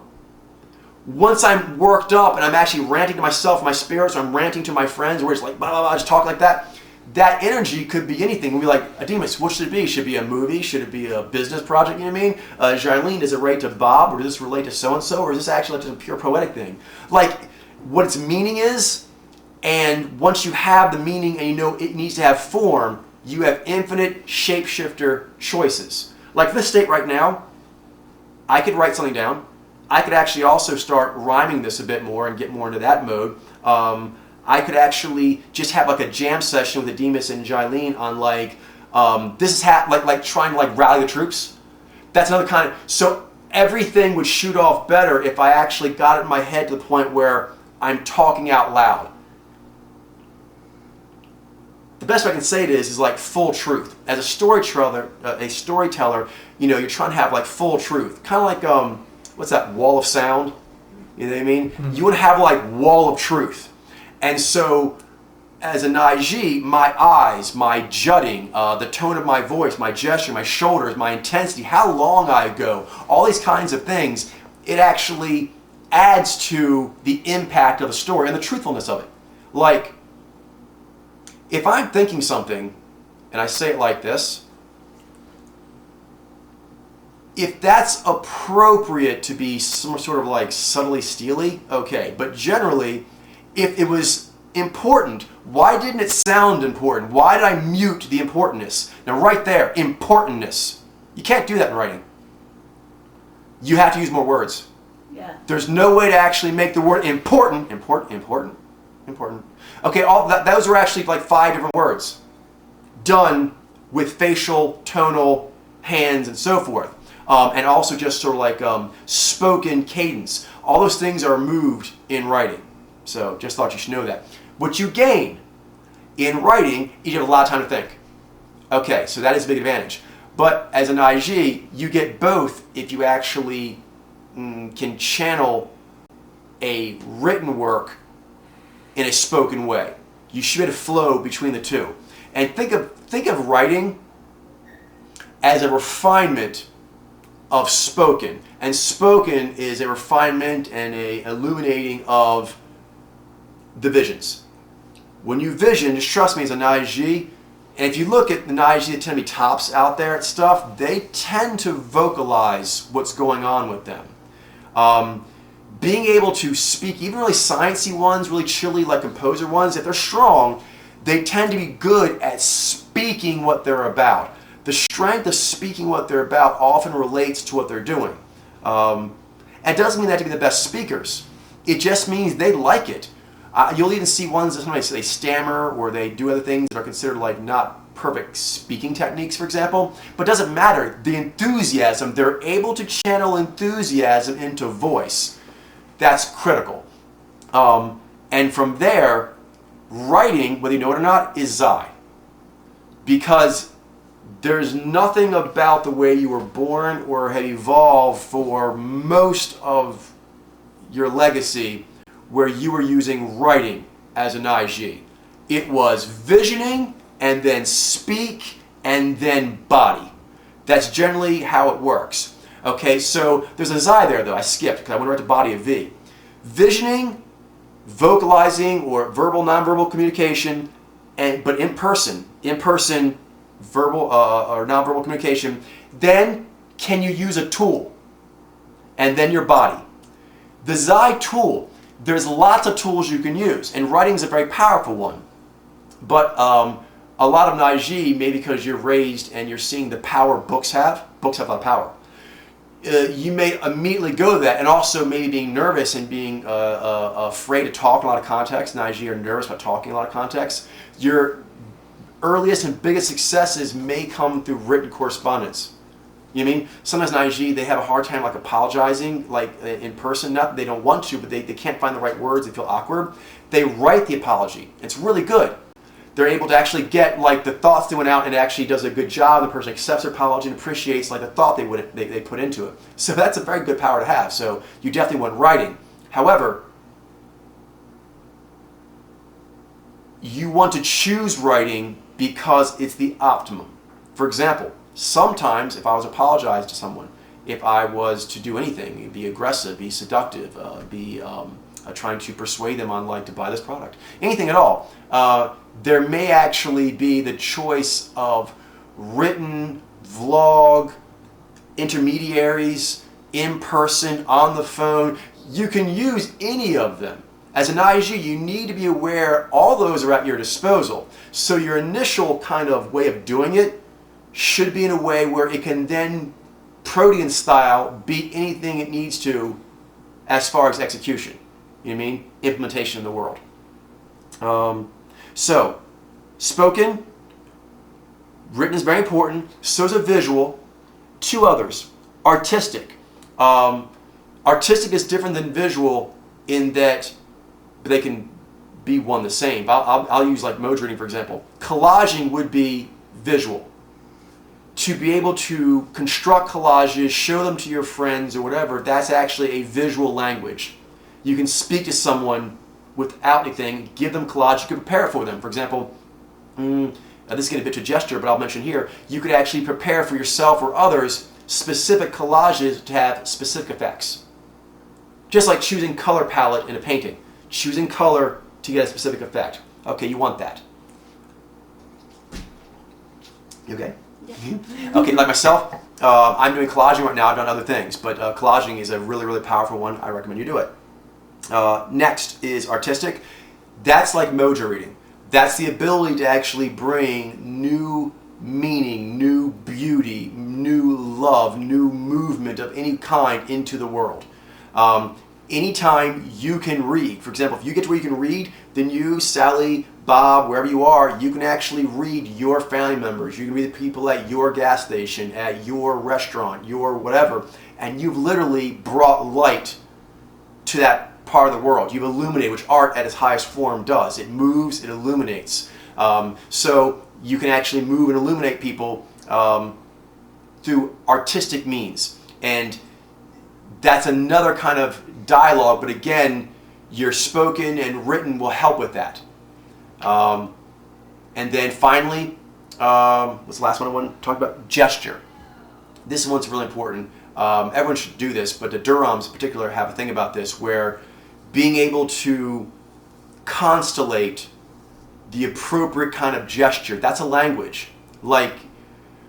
Once I'm worked up and I'm actually ranting to myself, my spirits, or I'm ranting to my friends, where it's like, blah, blah, blah, just talk like that, that energy could be anything. We'd be like, Ademus, what should it be? Should it be a movie? Should it be a business project? You know what I mean? Jailene, does it relate to Bob? Or does this relate to so-and-so? Or is this actually just a pure poetic thing? What its meaning is, and once you have the meaning and you know it needs to have form, you have infinite shapeshifter choices. Like this state right now, I could write something down. I could actually also start rhyming this a bit more and get more into that mode. I could actually just have a jam session with Ademus and Jailene on this is trying to rally the troops. That's another kind of, so everything would shoot off better if I actually got it in my head to the point where I'm talking out loud. The best way I can say it is full truth. As a storyteller, you're trying to have full truth. Kind of what's that, wall of sound? You know what I mean? Mm-hmm. You want to have wall of truth. And so, as an IG, my eyes, my jutting, the tone of my voice, my gesture, my shoulders, my intensity, how long I go, all these kinds of things, it actually adds to the impact of the story and the truthfulness of it. If I'm thinking something, and I say it like this, if that's appropriate to be some sort of subtly steely, okay. But generally, if it was important, why didn't it sound important? Why did I mute the importantness? Now right there, importantness. You can't do that in writing. You have to use more words. Yeah. There's no way to actually make the word important. important. Okay, those are actually like 5 different words done with facial, tonal, hands, and so forth. And also just sort of like spoken cadence. All those things are moved in writing. So just thought you should know that. What you gain in writing is you have a lot of time to think. Okay, so that is a big advantage. But as an IG, you get both if you actually can channel a written work in a spoken way. You should be able to flow between the two. And think of writing as a refinement of spoken. And spoken is a refinement and a illuminating of the visions. When you vision, just trust me, as an IG, and if you look at the IG that tend to be tops out there at stuff, they tend to vocalize what's going on with them. Being able to speak, even really sciencey ones, really chilly like composer ones, if they're strong, they tend to be good at speaking what they're about. The strength of speaking what they're about often relates to what they're doing. And it doesn't mean they have to be the best speakers. It just means they like it. You'll even see ones that sometimes they stammer or they do other things that are considered like not perfect speaking techniques, for example. But it doesn't matter. The enthusiasm, they're able to channel enthusiasm into voice. That's critical. And from there, writing, whether you know it or not, is Zai. Because there's nothing about the way you were born or have evolved for most of your legacy where you were using writing as an IG. It was visioning and then speak and then body. That's generally how it works. Okay, so there's a Zai there though, I skipped because I went right to body of V. Visioning, vocalizing or verbal, nonverbal communication, but in person, verbal or nonverbal communication. Then can you use a tool? And then your body. The Zai tool, there's lots of tools you can use, and writing is a very powerful one. But a lot of an IG, maybe because you're raised and you're seeing the power books have a lot of power. You may immediately go to that, and also maybe being nervous and being afraid to talk in a lot of contexts. In IG, are nervous about talking in a lot of contexts. Your earliest and biggest successes may come through written correspondence. You know what I mean? Sometimes in IG, they have a hard time like apologizing, like in person. Not that they don't want to, but they can't find the right words. They feel awkward. They write the apology. It's really good. They're able to actually get like the thoughts that went out, and it actually does a good job. The person accepts their apology and appreciates like the thought they put into it. So that's a very good power to have. So you definitely want writing. However, you want to choose writing because it's the optimum. For example, sometimes if I was to apologize to someone, if I was to do anything, be aggressive, be seductive, be trying to persuade them on like to buy this product, anything at all, there may actually be the choice of written, vlog, intermediaries, in person, on the phone. You can use any of them. As an IG, you need to be aware all those are at your disposal. So your initial kind of way of doing it should be in a way where it can then, protein style, beat anything it needs to as far as execution. You know what I mean? Implementation in the world. So, spoken, written is very important. So is a visual. 2 others. Artistic. Artistic is different than visual in that they can be one the same. I'll use like mode reading, for example. Collaging would be visual. To be able to construct collages, show them to your friends or whatever, that's actually a visual language. You can speak to someone without anything, give them collage, you can prepare for them. For example, this is getting a bit to gesture, but I'll mention here, you could actually prepare for yourself or others specific collages to have specific effects. Just like choosing color palette in a painting. Choosing color to get a specific effect. Okay, you want that. You okay? Yeah. Okay, like myself, I'm doing collaging right now. I've done other things, but collaging is a really, really powerful one. I recommend you do it. Next is artistic. That's like mojo reading. That's the ability to actually bring new meaning, new beauty, new love, new movement of any kind into the world. Anytime you can read, for example, if you get to where you can read, then you, Sally, Bob, wherever you are, you can actually read your family members. You can read the people at your gas station, at your restaurant, your whatever, and you've literally brought light to that part of the world. You've illuminated, which art at its highest form does. It moves, it illuminates. So you can actually move and illuminate people through artistic means. And that's another kind of dialogue, but again, your spoken and written will help with that. And then finally, what's the last one I want to talk about? Gesture. This one's really important. Everyone should do this, but the Durhams in particular have a thing about this where being able to constellate the appropriate kind of gesture, that's a language. Like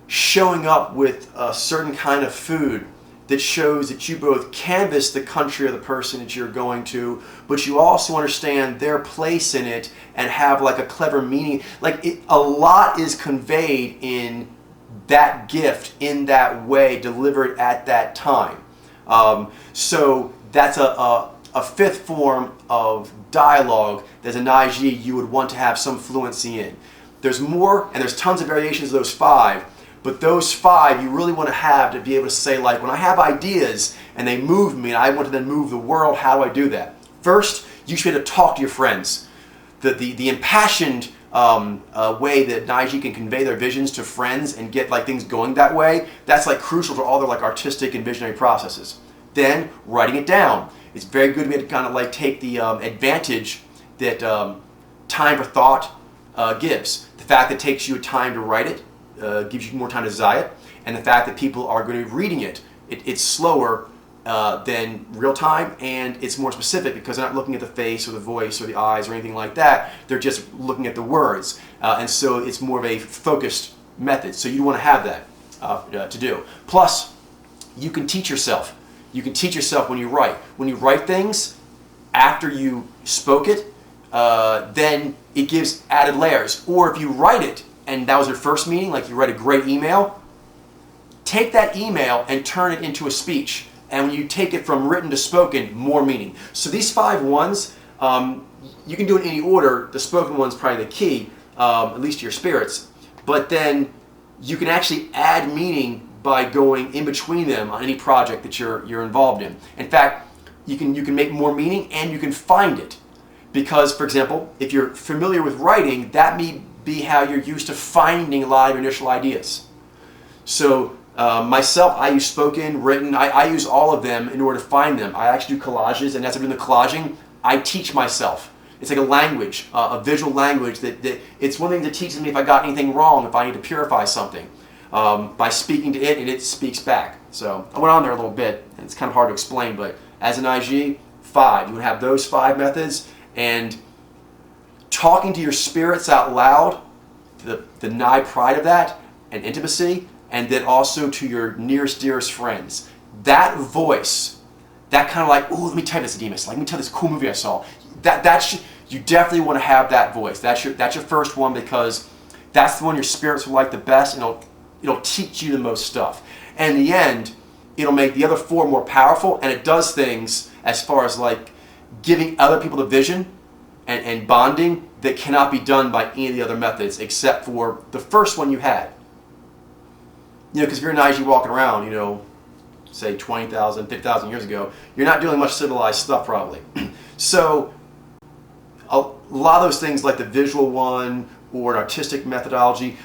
showing up with a certain kind of food that shows that you both canvas the country or the person that you're going to, but you also understand their place in it and have like a clever meaning. Like a lot is conveyed in that gift in that way, delivered at that time. So that's a fifth form of dialogue that as a Naiji you would want to have some fluency in. There's more, and there's tons of variations of those 5, but those 5 you really want to have to be able to say, like, when I have ideas and they move me and I want to then move the world, how do I do that? First, you should be able to talk to your friends. The impassioned way that Naiji can convey their visions to friends and get like things going that way, that's like crucial to all their like artistic and visionary processes. Then writing it down. It's very good to kind of like take the advantage that time for thought gives. The fact that it takes you time to write it gives you more time to desire it, and the fact that people are going to be reading it, it's slower than real time, and it's more specific because they're not looking at the face or the voice or the eyes or anything like that. They're just looking at the words, and so it's more of a focused method. So you want to have that to do. Plus, you can teach yourself. You can teach yourself when you write. When you write things after you spoke it, then it gives added layers. Or if you write it and that was your first meeting, like you write a great email, take that email and turn it into a speech. And when you take it from written to spoken, more meaning. So these 5 ones, you can do it in any order. The spoken one's probably the key, at least to your spirits. But then you can actually add meaning by going in between them on any project that you're involved in. In fact, you can make more meaning and you can find it. Because, for example, if you're familiar with writing, that may be how you're used to finding a lot of your initial ideas. So myself, I use spoken, written, I use all of them in order to find them. I actually do collages, and as I'm doing the collaging, I teach myself. It's like a language, a visual language that it's one thing that teaches me if I got anything wrong, if I need to purify something. By speaking to it, and it speaks back. So I went on there a little bit, and it's kind of hard to explain, but as an IG, 5. You would have those 5 methods, and talking to your spirits out loud, the nigh pride of that, and intimacy, and then also to your nearest, dearest friends. That voice, that kind of like, oh, let me tell you this, Demas, like, let me tell you this cool movie I saw. You definitely want to have that voice. That's your first one, because that's the one your spirits will like the best, and it'll teach you the most stuff. And in the end, it'll make the other 4 more powerful, and it does things as far as like giving other people the vision and bonding that cannot be done by any of the other methods except for the first one you had. You know, because if you're an IG walking around, you know, say 20,000, 50,000 years ago, you're not doing much civilized stuff probably. So a lot of those things like the visual one or an artistic methodology,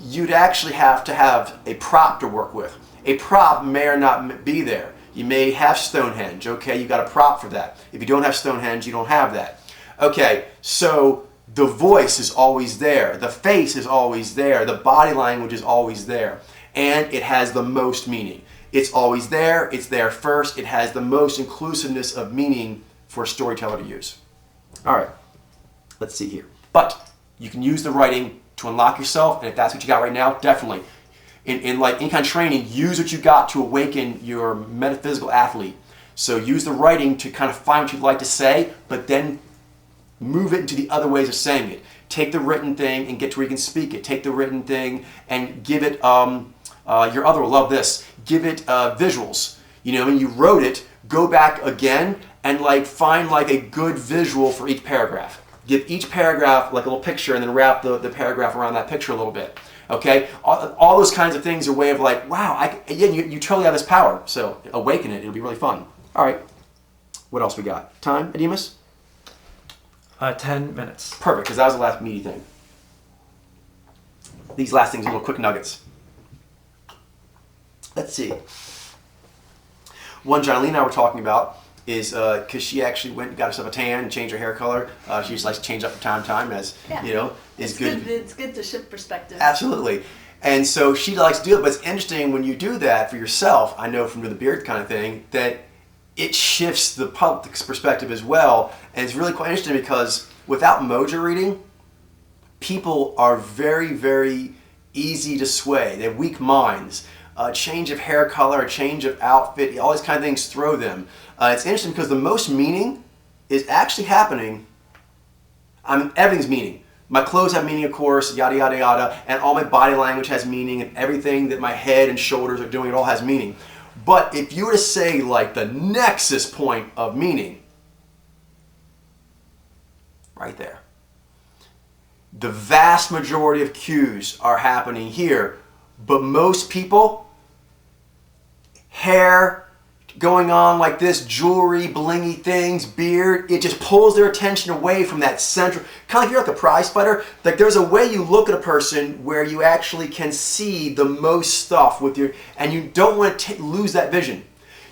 you'd actually have to have a prop to work with. A prop may or not be there. You may have Stonehenge. Okay, you got a prop for that. If you don't have Stonehenge, you don't have that. Okay, so the voice is always there. The face is always there. The body language is always there. And it has the most meaning. It's always there. It's there first. It has the most inclusiveness of meaning for a storyteller to use. All right, let's see here. But you can use the writing to unlock yourself, and if that's what you got right now, definitely. In like any kind of training, use what you got to awaken your metaphysical athlete. So use the writing to kind of find what you'd like to say, but then move it into the other ways of saying it. Take the written thing and get to where you can speak it. Take the written thing and give it, your other will love this, give it visuals. You know, when you wrote it, go back again and like find like a good visual for each paragraph. give each paragraph like a little picture and then wrap the paragraph around that picture a little bit. Okay, all those kinds of things are a way of like, wow, you totally have this power. So awaken it. It'll be really fun. All right, what else we got? Time, Ademus? 10 minutes. Perfect, because that was the last meaty thing. These last things are little quick nuggets. Let's see. One John Lee and I were talking about is because she actually went and got herself a tan and changed her hair color. She just likes to change up from time to time, as you know, is good. It's good to shift perspective. Absolutely. And so she likes to do it, but it's interesting when you do that for yourself, I know from the beard kind of thing, that it shifts the public's perspective as well. And it's really quite interesting because without mojo reading, people are very, very easy to sway. They have weak minds. A change of hair color, a change of outfit, all these kind of things throw them. It's interesting because the most meaning is actually happening. Everything's meaning. My clothes have meaning, of course, yada, yada, yada, and all my body language has meaning, and everything that my head and shoulders are doing, it all has meaning. But if you were to say, like, the nexus point of meaning, right there, the vast majority of cues are happening here, but most people, hair going on like this, jewelry, blingy things, beard, it just pulls their attention away from that central, kind of like you're like a prize fighter, like there's a way you look at a person where you actually can see the most stuff with your, and you don't want to lose that vision.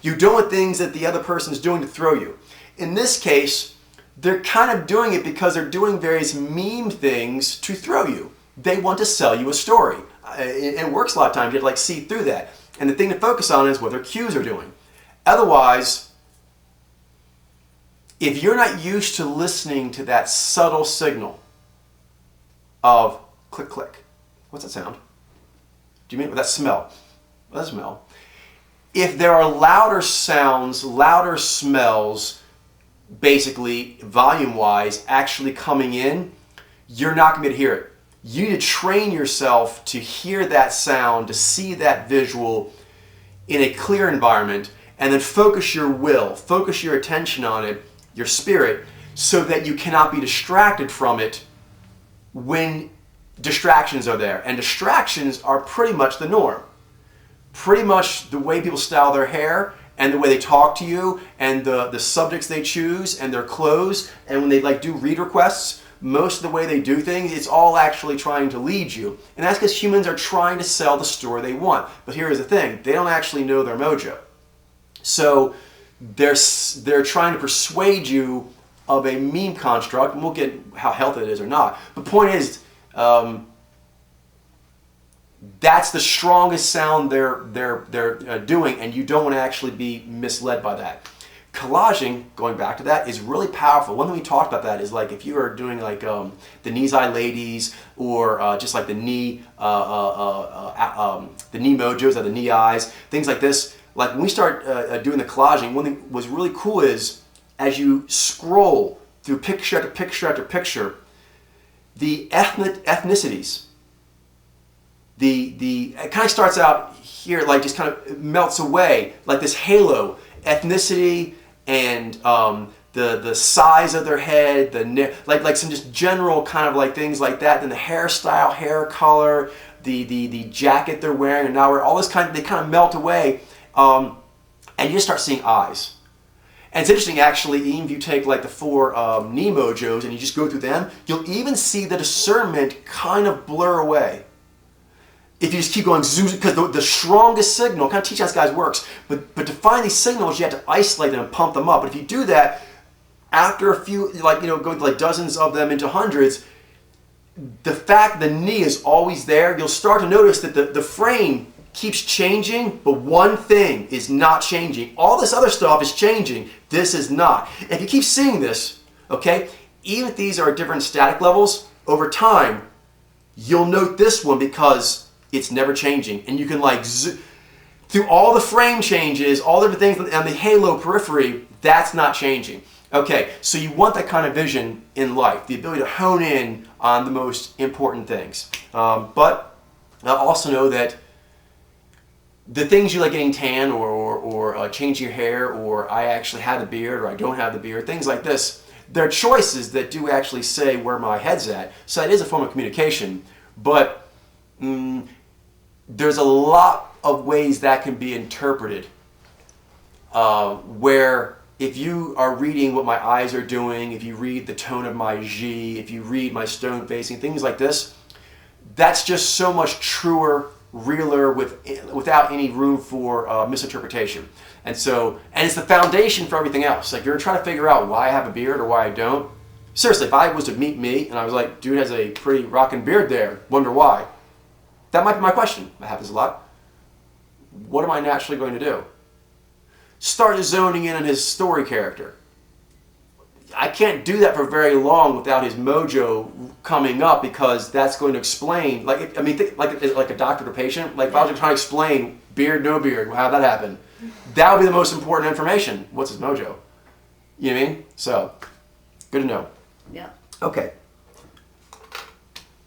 You don't want things that the other person is doing to throw you. In this case, they're kind of doing it because they're doing various meme things to throw you. They want to sell you a story. It works a lot of times. You have to like see through that. And the thing to focus on is what their cues are doing. Otherwise, if you're not used to listening to that subtle signal of click, click, what's that sound? Do you mean that smell? That smell. If there are louder sounds, louder smells, basically volume-wise, actually coming in, you're not going to be able to hear it. You need to train yourself to hear that sound, to see that visual in a clear environment, and then focus your will, focus your attention on it, your spirit, so that you cannot be distracted from it when distractions are there. And distractions are pretty much the norm. Pretty much the way people style their hair and the way they talk to you and the subjects they choose and their clothes, and when they like do read requests, most of the way they do things, it's all actually trying to lead you. And that's because humans are trying to sell the story they want. But here's the thing, they don't actually know their mojo. So they're trying to persuade you of a meme construct, and we'll get how healthy it is or not. The point is, that's the strongest sound they're doing, and you don't want to actually be misled by that. Collaging, going back to that, is really powerful. One thing we talked about that is like if you are doing like the knees eye ladies or just like the knee mojos or the knee eyes, things like this. Like when we start doing the collaging, one thing was really cool is as you scroll through picture after picture after picture, the ethnicities, it kind of starts out here, like just kind of melts away, like this halo, ethnicity and the size of their head, like some just general kind of like things like that. Then the hairstyle, hair color, the jacket they're wearing, and now all this they kind of melt away, and you just start seeing eyes. And it's interesting actually, even if you take like the 4 knee mojos and you just go through them, you'll even see the discernment kind of blur away. If you just keep going, because the strongest signal, kind of teach how this guys works, but to find these signals, you have to isolate them and pump them up. But if you do that, after a few, like, going to like dozens of them into hundreds, the fact the knee is always there, you'll start to notice that the frame keeps changing, but one thing is not changing. All this other stuff is changing. This is not. If you keep seeing this, okay, even if these are different static levels, over time, you'll note this one because it's never changing. And you can like, through all the frame changes, all the different things on the halo periphery, that's not changing. Okay, so you want that kind of vision in life, the ability to hone in on the most important things. But also know that the things you like getting tan or changing your hair, or I actually have the beard or I don't have the beard, things like this, There are choices that do actually say where my head's at. So it is a form of communication, but there's a lot of ways that can be interpreted. Where if you are reading what my eyes are doing, if you read the tone of my G, if you read my stone facing, things like this, that's just so much truer, realer, without any room for misinterpretation. And it's the foundation for everything else. Like, you're trying to figure out why I have a beard or why I don't. Seriously, if I was to meet me and I was like, dude has a pretty rockin' beard there, wonder why? That might be my question. That happens a lot. What am I naturally going to do? Start zoning in on his story character. I can't do that for very long without his mojo coming up, because that's going to explain, like a doctor to patient. Like, if I was trying to explain beard, no beard, how that happened, that would be the most important information. What's his mojo? You know what I mean? So, good to know. Yeah. Okay.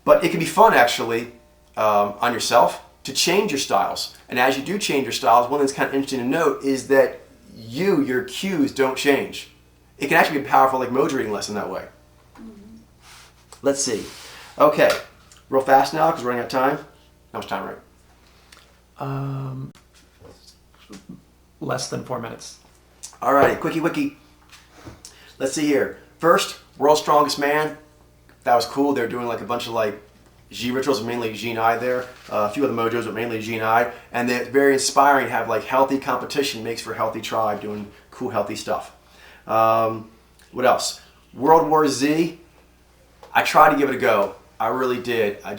But it can be fun, actually, on yourself to change your styles. And as you do change your styles, one thing that's kind of interesting to note is that your cues don't change. It can actually be a powerful, like, mojo reading lesson that way. Mm-hmm. Let's see. Okay. Real fast now, because we're running out of time. How much time, right? Less than 4 minutes. All right, quickie wiki. Let's see here. First, World's Strongest Man. That was cool. They're doing like a bunch of like G rituals, mainly G and I there. A few other mojos, but mainly G and I. And they're very inspiring to have like healthy competition, makes for a healthy tribe doing cool, healthy stuff. What else? World War Z. I tried to give it a go. I really did. I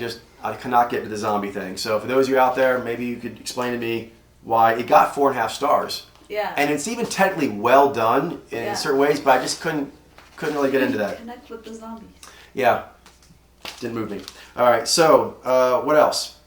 cannot get to the zombie thing. So for those of you out there, maybe you could explain to me why it got 4.5 stars. Yeah. And it's even technically well done in certain ways, but I just couldn't really get into that. Connect with the zombies. Yeah, didn't move me. All right, so what else?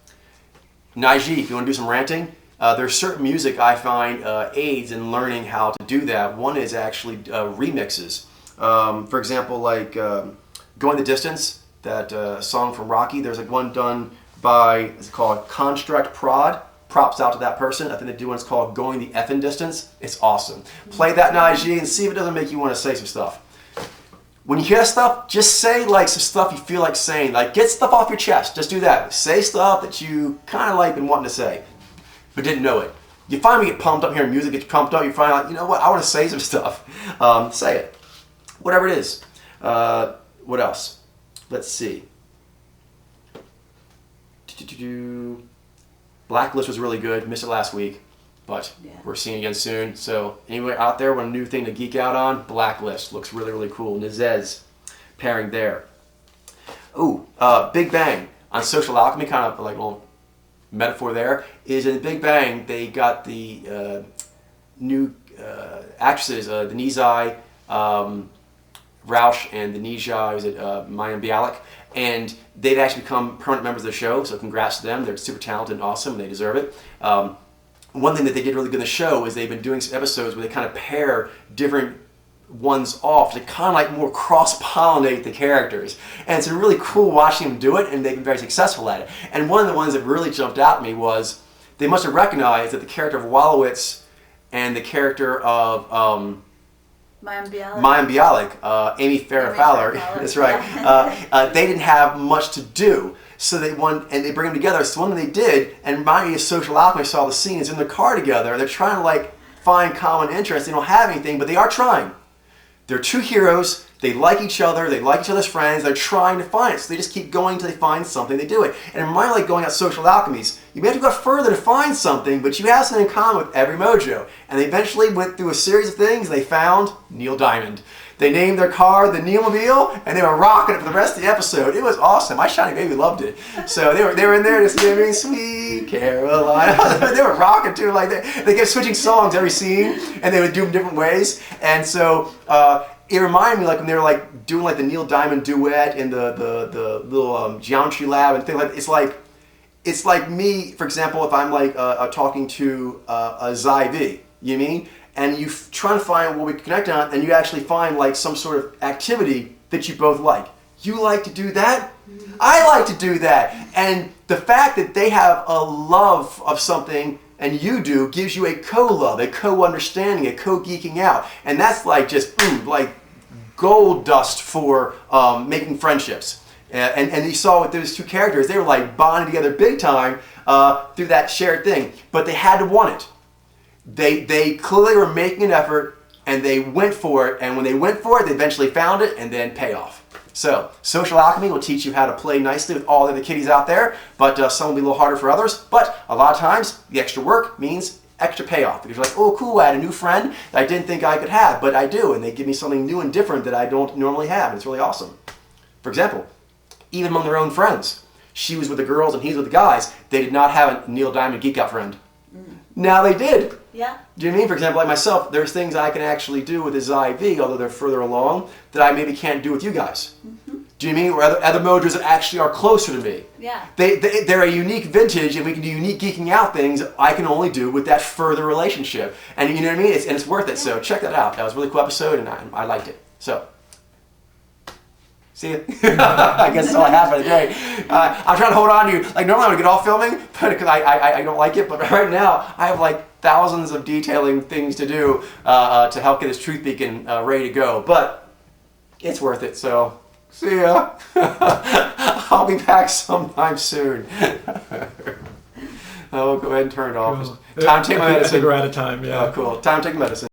Naiji, if you want to do some ranting, there's certain music I find aids in learning how to do that. One is actually remixes. For example, like Going the Distance, that song from Rocky. There's like one done by, it's called Construct Prod. Props out to that person. I think they do one, it's called Going the Effing Distance. It's awesome. Play that Naiji and see if it doesn't make you want to say some stuff. When you hear stuff, just say like some stuff you feel like saying. Like, get stuff off your chest. Just do that. Say stuff that you kind of like been wanting to say, but didn't know it. You finally get pumped up hearing music, get you pumped up, you find out, you know what, I want to say some stuff. Say it. Whatever it is. What else? Let's see. Blacklist was really good. Missed it last week, but we're seeing it again soon. So anybody out there want a new thing to geek out on? Blacklist looks really, really cool. Nizez pairing there. Ooh, Big Bang on Social Alchemy, kind of like a little metaphor there, is in Big Bang they got the new actresses, the Nizai, Roush, and the Nijai, is it Mayim Bialik, and they've actually become permanent members of the show, so congrats to them. They're super talented and awesome, and they deserve it. One thing that they did really good in the show is they've been doing some episodes where they kind of pair different ones off to kind of like more cross-pollinate the characters. And it's really cool watching them do it, and they've been very successful at it. And one of the ones that really jumped out at me was they must have recognized that the character of Wolowitz and the character of Mayim Bialik. Mayim Bialik, Amy Farrah Fowler, that's right. They didn't have much to do, so they they bring them together. So one thing they did, and my Social Alchemy saw the scene, is in the car together. They're trying to like find common interests. They don't have anything, but they are trying. They're two heroes. They like each other. They like each other's friends. They're trying to find it. So they just keep going until they find something. They do it. And it reminds me like going out Social Alchemies. You may have to go further to find something, but you have something in common with every mojo. And they eventually went through a series of things. And they found Neil Diamond. They named their car the Neilmobile, and they were rocking it for the rest of the episode. It was awesome. My shiny baby loved it. So they were in there just giving Sweet Carolina. They were rocking too. Like they kept switching songs every scene, and they would do them different ways. And so it reminded me like when they were like doing like the Neil Diamond duet in the little geometry lab and things like that. It's like me, for example, if I'm like talking to a Zy-V, you mean? And you try to find what we can connect on, and you actually find like some sort of activity that you both like. You like to do that? I like to do that. And the fact that they have a love of something and you do gives you a co-love, a co-understanding, a co-geeking out. And that's like just like gold dust for making friendships. And you saw with those two characters, they were like bonding together big time through that shared thing. But they had to want it. They clearly were making an effort, and they went for it. And when they went for it, they eventually found it, and then pay off. So, social alchemy will teach you how to play nicely with all the other kiddies out there, but some will be a little harder for others. But a lot of times, the extra work means extra payoff. Because you're like, oh, cool, I had a new friend that I didn't think I could have, but I do. And they give me something new and different that I don't normally have. And it's really awesome. For example, even among their own friends, she was with the girls and he's with the guys. They did not have a Neil Diamond geek out friend. Now they did. Yeah. Do you know what I mean? For example, like myself, there's things I can actually do with this IV, although they're further along, that I maybe can't do with you guys. Do you know what I mean? Or other mojos that actually are closer to me. Yeah. They're a unique vintage, and we can do unique geeking out things I can only do with that further relationship. And you know what I mean? It's worth it. So check that out. That was a really cool episode, and I liked it. So, see you. I guess that's all I have for today. I'm trying to hold on to you. Like normally I would get off filming, but because I don't like it. But right now I have like thousands of detailing things to do to help get this truth beacon ready to go. But it's worth it. So. See ya. I'll be back sometime soon. I'll go ahead and turn it off. Cool. Time to take my I think medicine. we're out of time. Yeah. Oh, cool. Time to take medicine.